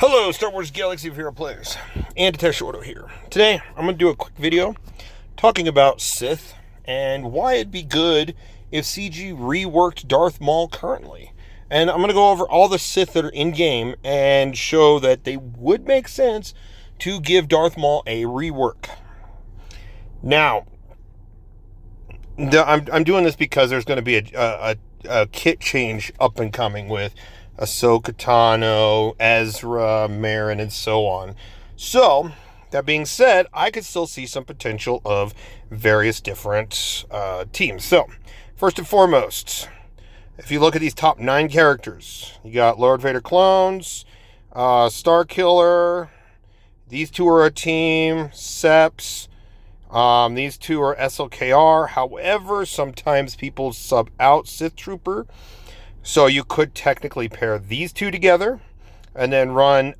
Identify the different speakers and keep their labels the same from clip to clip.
Speaker 1: Hello, Star Wars Galaxy of Hero players, and Tesh Ordo here. Today, I'm going to do a quick video talking about Sith and why it'd be good if CG reworked Darth Maul currently. And I'm going to go over all the Sith that are in-game and show that they would make sense to give Darth Maul a rework. Now, I'm doing this because there's going to be a kit change up and coming with Ahsoka Tano, Ezra, Merrin, and so on. So, that being said, I could still see some potential of various different teams. So, first and foremost, if you look at these top 9 characters, you got Lord Vader clones, Starkiller, these two are a team, Seps, these two are SLKR. However, sometimes people sub out Sith Trooper. So you could technically pair these two together and then run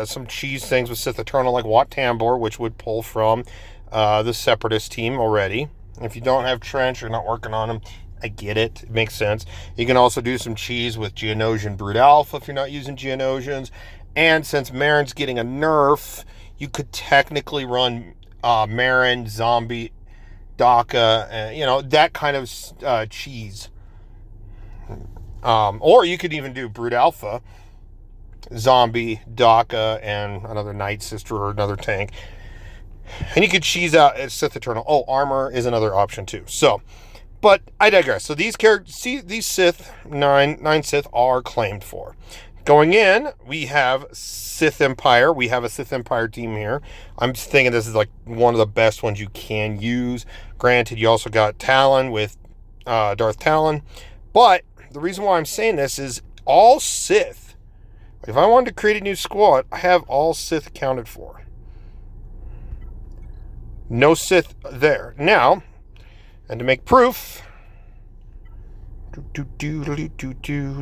Speaker 1: some cheese things with Sith Eternal like Wat Tambor, which would pull from the Separatist team already. If you don't have Trench, you're not working on them, I get it. It makes sense. You can also do some cheese with Geonosian Brood Alpha if you're not using Geonosians. And since Merrin's getting a nerf, you could technically run Merrin, Zombie, Daka, that kind of cheese. Or you could even do Brood Alpha, Zombie, Daka, and another Night Sister or another tank. And you could cheese out Sith Eternal. Oh, Armor is another option too. So, but I digress. So these characters, see, these Sith, nine Sith are claimed for. Going in, we have Sith Empire. We have a Sith Empire team here. I'm thinking this is like one of the best ones you can use. Granted, you also got Talon with Darth Talon. But the reason why I'm saying this is all Sith. If I wanted to create a new squad, I have all Sith accounted for. No Sith there. Now, and to make proof,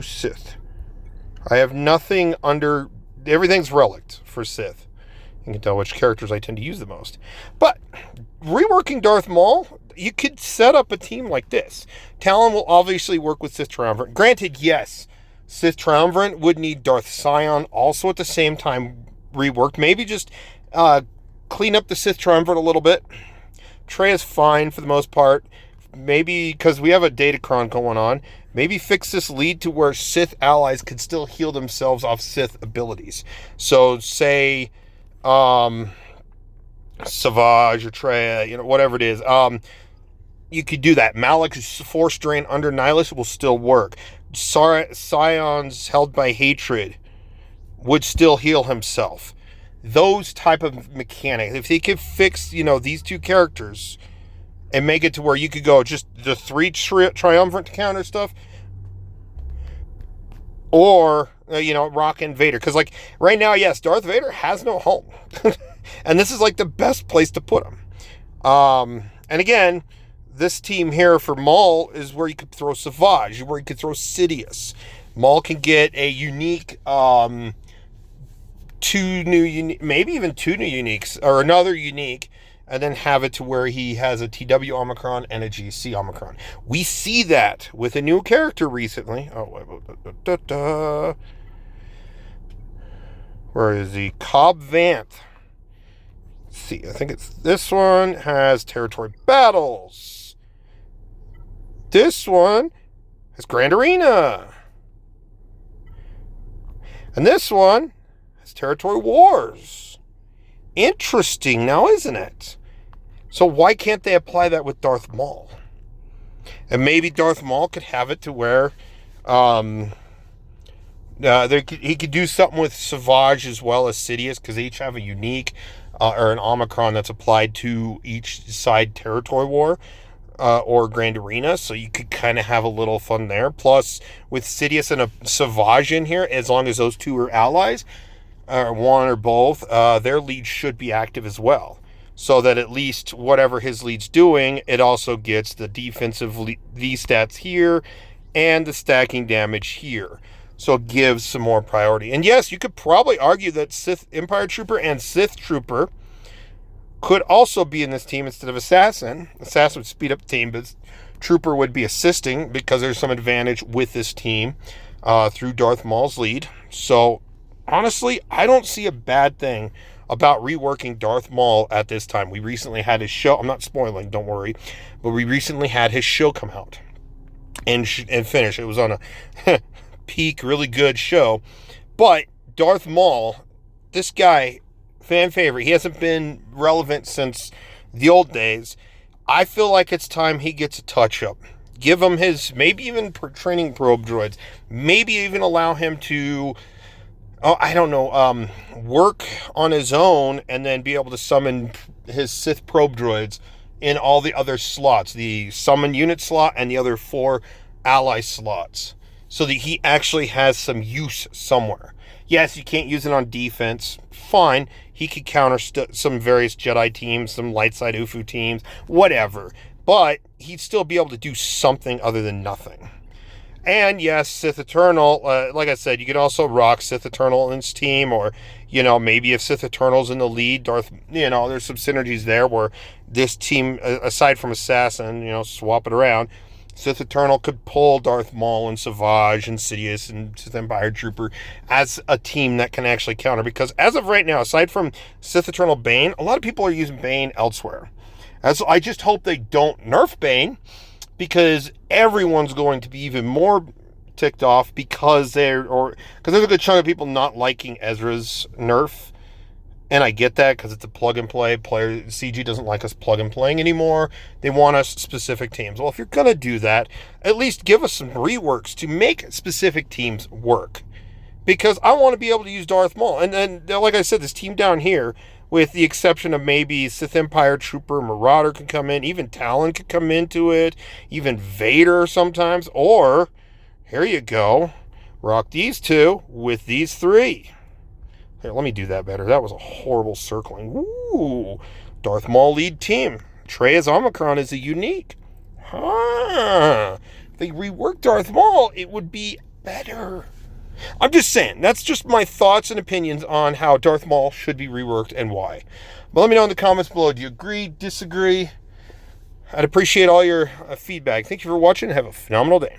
Speaker 1: Sith. I have nothing under, everything's relict for Sith. You can tell which characters I tend to use the most. But reworking Darth Maul, you could set up a team like this. Talon will obviously work with Sith Triumvirate. Granted, yes, Sith Triumvirate would need Darth Sion also at the same time reworked. Maybe just clean up the Sith Triumvirate a little bit. Trey is fine for the most part. Maybe, because we have a Datacron going on, maybe fix this lead to where Sith allies could still heal themselves off Sith abilities. So, say, Savage or Trey, whatever it is, you could do that. Malik's Force Drain under Nihilus will still work. Sion's held by hatred would still heal himself. Those type of mechanics. If he could fix, these two characters and make it to where you could go just the 3 triumvirate counter stuff, or Rock and Vader, because right now, yes, Darth Vader has no home, and this is the best place to put him. And again, this team here for Maul is where you could throw Savage, where you could throw Sidious. Maul can get a unique, 2 new, maybe even 2 new uniques, or another unique, and then have it to where he has a TW Omicron and a GC Omicron. We see that with a new character recently. Where is he? Cobb Vanth. Let's see, I think it's this one has territory battles. This one has Grand Arena. And this one has territory wars. Interesting now, isn't it? So why can't they apply that with Darth Maul? And maybe Darth Maul could have it to where he could do something with Savage as well as Sidious, because they each have a unique or an Omicron that's applied to each side territory war or Grand Arena. So you could kind of have a little fun there. Plus, with Sidious and a Savage in here, as long as those two are allies, or one or both, their lead should be active as well. So that at least whatever his lead's doing, it also gets the defensive V stats here and the stacking damage here. So it gives some more priority. And yes, you could probably argue that Sith Empire Trooper and Sith Trooper could also be in this team instead of Assassin. Assassin would speed up the team, but Trooper would be assisting because there's some advantage with this team through Darth Maul's lead. So honestly, I don't see a bad thing about reworking Darth Maul at this time. We recently had his show. I'm not spoiling, don't worry. But we recently had his show come out and finish. It was on a peak, really good show. But Darth Maul, this guy, fan favorite. He hasn't been relevant since the old days. I feel like it's time he gets a touch-up. Give him his, maybe even training probe droids. Maybe even allow him to, work on his own and then be able to summon his Sith probe droids in all the other slots. The summon unit slot and the other 4 ally slots. So that he actually has some use somewhere. Yes, you can't use it on defense. Fine. He could counter some various Jedi teams, some light side Ufu teams, whatever. But he'd still be able to do something other than nothing. And yes, Sith Eternal, like I said, you could also rock Sith Eternal in his team, or, maybe if Sith Eternal's in the lead, Darth, there's some synergies there where this team, aside from Assassin, swap it around. Sith Eternal could pull Darth Maul and Savage and Sidious and Sith Empire Trooper as a team that can actually counter. Because as of right now, aside from Sith Eternal Bane, a lot of people are using Bane elsewhere. I just hope they don't nerf Bane, because everyone's going to be even more ticked off because there's a good chunk of people not liking Ezra's nerf. And I get that, because it's a plug and play. CG doesn't like us plug and playing anymore. They want us specific teams. Well, if you're going to do that, at least give us some reworks to make specific teams work. Because I want to be able to use Darth Maul. And then, like I said, this team down here, with the exception of maybe Sith Empire Trooper, Marauder could come in. Even Talon could come into it. Even Vader sometimes. Or, here you go. Rock these 2 with these 3. Here, let me do that better. That was a horrible circling. Ooh, Darth Maul lead team. Trey as Omicron is a unique. If they reworked Darth Maul, it would be better. I'm just saying. That's just my thoughts and opinions on how Darth Maul should be reworked and why. But let me know in the comments below. Do you agree, disagree? I'd appreciate all your feedback. Thank you for watching. Have a phenomenal day.